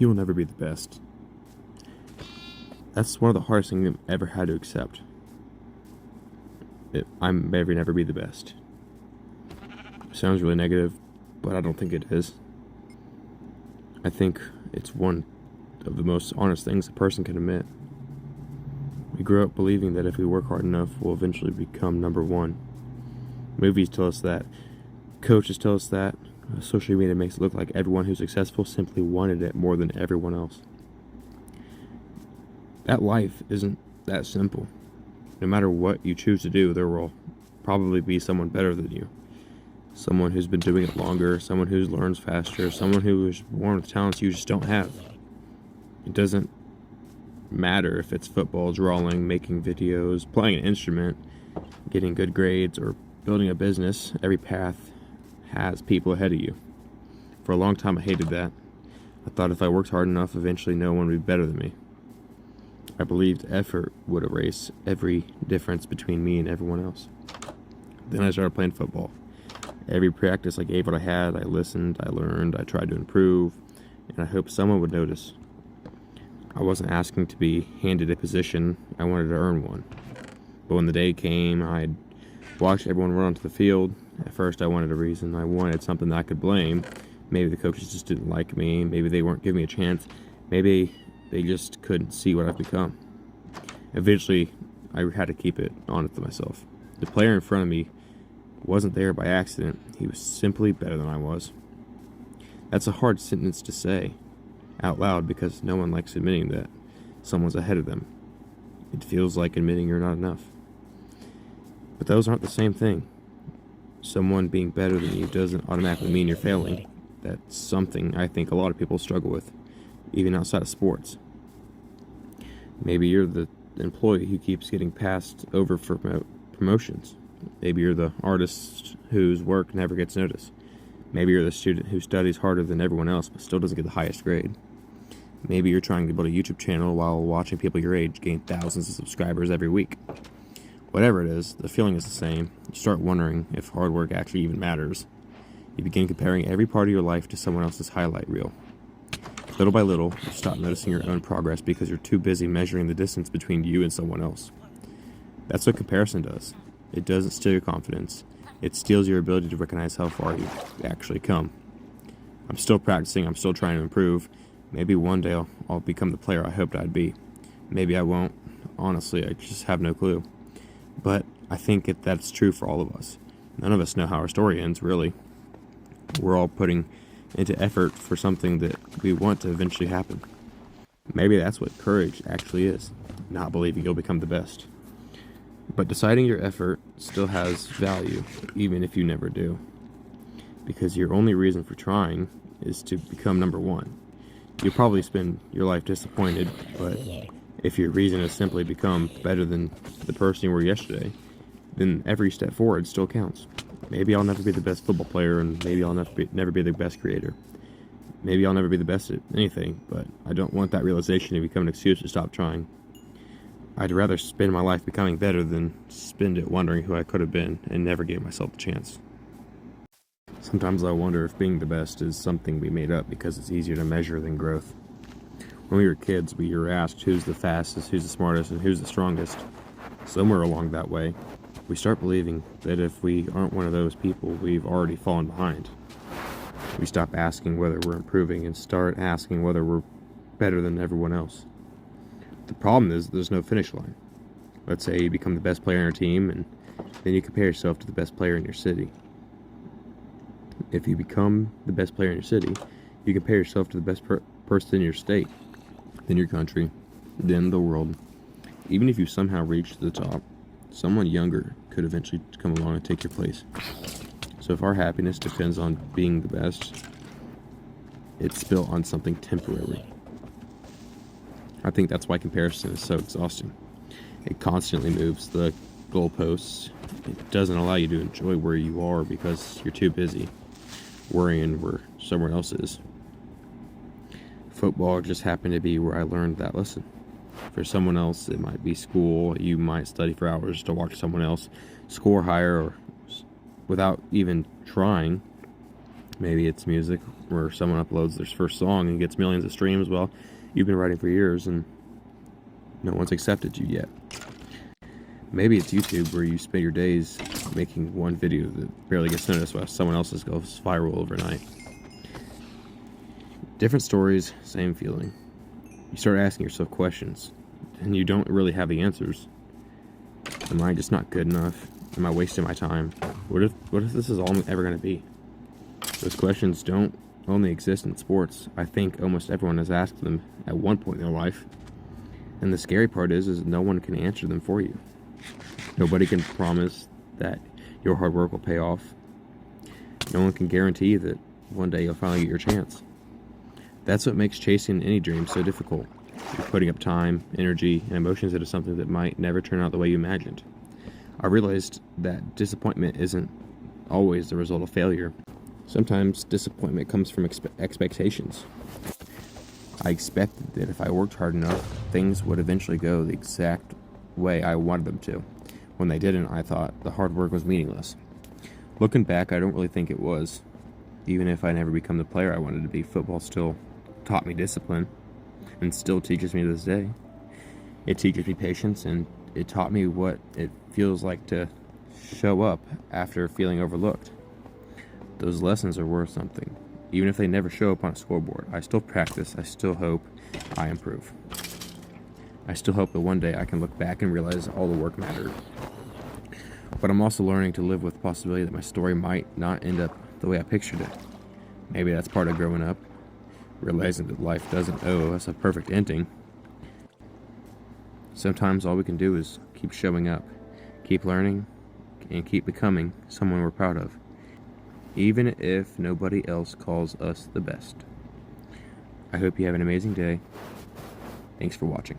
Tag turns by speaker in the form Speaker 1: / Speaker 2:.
Speaker 1: You'll never be the best. That's one of the hardest things I've ever had to accept. I'm never be the best. Sounds really negative, but I don't think it is. I think it's one of the most honest things a person can admit. We grow up believing that if we work hard enough, we'll eventually become number one. Movies tell us that. Coaches tell us that. Social media makes it look like everyone who's successful simply wanted it more than everyone else. That life isn't that simple. No matter what you choose to do, there will probably be someone better than you. Someone who's been doing it longer, someone who learns faster, someone who is born with talents you just don't have. It doesn't matter if it's football, drawing, making videos, playing an instrument, getting good grades, or building a business. Every path has people ahead of you. For a long time I hated that. I thought if I worked hard enough, eventually no one would be better than me. I believed effort would erase every difference between me and everyone else. Then I started playing football. Every practice I gave what I had, I listened, I learned, I tried to improve, and I hoped someone would notice. I wasn't asking to be handed a position, I wanted to earn one. But when the day came, I'd watch everyone run onto the field. At first I wanted a reason, I wanted something that I could blame. Maybe the coaches just didn't like me, maybe they weren't giving me a chance, maybe they just couldn't see what I've become. Eventually, I had to keep it honest to myself. The player in front of me wasn't there by accident. He was simply better than I was. That's a hard sentence to say out loud because no one likes admitting that someone's ahead of them. It feels like admitting you're not enough. But those aren't the same thing. Someone being better than you doesn't automatically mean you're failing. That's something I think a lot of people struggle with, even outside of sports. Maybe you're the employee who keeps getting passed over for promotions. Maybe you're the artist whose work never gets noticed. Maybe you're the student who studies harder than everyone else but still doesn't get the highest grade. Maybe you're trying to build a YouTube channel while watching people your age gain thousands of subscribers every week. Whatever it is, the feeling is the same. You start wondering if hard work actually even matters. You begin comparing every part of your life to someone else's highlight reel. Little by little, you stop noticing your own progress because you're too busy measuring the distance between you and someone else. That's what comparison does. It doesn't steal your confidence. It steals your ability to recognize how far you've actually come. I'm still practicing. I'm still trying to improve. Maybe one day I'll become the player I hoped I'd be. Maybe I won't. Honestly, I just have no clue. But I think that's true for all of us. None of us know how our story ends, really. We're all putting into effort for something that we want to eventually happen. Maybe that's what courage actually is. Not believing you'll become the best. But deciding your effort still has value, even if you never do. Because your only reason for trying is to become number one. You'll probably spend your life disappointed, but if your reason is simply become better than the person you were yesterday, then every step forward still counts. Maybe I'll never be the best football player, and maybe I'll never be the best creator. Maybe I'll never be the best at anything, but I don't want that realization to become an excuse to stop trying. I'd rather spend my life becoming better than spend it wondering who I could have been and never gave myself the chance. Sometimes I wonder if being the best is something we made up because it's easier to measure than growth. When we were kids, we were asked who's the fastest, who's the smartest, and who's the strongest. Somewhere along that way, we start believing that if we aren't one of those people, we've already fallen behind. We stop asking whether we're improving and start asking whether we're better than everyone else. The problem is there's no finish line. Let's say you become the best player on your team, and then you compare yourself to the best player in your city. If you become the best player in your city, you compare yourself to the best person in your state, then your country, then the world. Even if you somehow reach the top, someone younger could eventually come along and take your place. So if our happiness depends on being the best, it's built on something temporary. I think that's why comparison is so exhausting. It constantly moves the goalposts. It doesn't allow you to enjoy where you are because you're too busy worrying where someone else is. Football just happened to be where I learned that lesson. For someone else, it might be school. You might study for hours to watch someone else score higher or without even trying. Maybe it's music where someone uploads their first song and gets millions of streams. Well, you've been writing for years and no one's accepted you yet. Maybe it's YouTube where you spend your days making one video that barely gets noticed while someone else's goes viral overnight. Different stories, same feeling. You start asking yourself questions and you don't really have the answers. Am I just not good enough? Am I wasting my time? What if this is all I'm ever going to be? Those questions don't only exist in sports. I think almost everyone has asked them at one point in their life. And the scary part is no one can answer them for you. Nobody can promise that your hard work will pay off. No one can guarantee that one day you'll finally get your chance. That's what makes chasing any dream so difficult. You're putting up time, energy, and emotions into something that might never turn out the way you imagined. I realized that disappointment isn't always the result of failure. Sometimes disappointment comes from expectations. I expected that if I worked hard enough, things would eventually go the exact way I wanted them to. When they didn't, I thought the hard work was meaningless. Looking back, I don't really think it was. Even if I never become the player I wanted to be, football still taught me discipline and still teaches me to this day. It teaches me patience, and it taught me what it feels like to show up after feeling overlooked. Those lessons are worth something. Even if they never show up on a scoreboard, I still practice, I still hope I improve. I still hope that one day I can look back and realize all the work mattered. But I'm also learning to live with the possibility that my story might not end up the way I pictured it. Maybe that's part of growing up, realizing that life doesn't owe us a perfect ending. Sometimes all we can do is keep showing up, keep learning, and keep becoming someone we're proud of, even if nobody else calls us the best. I hope you have an amazing day. Thanks for watching.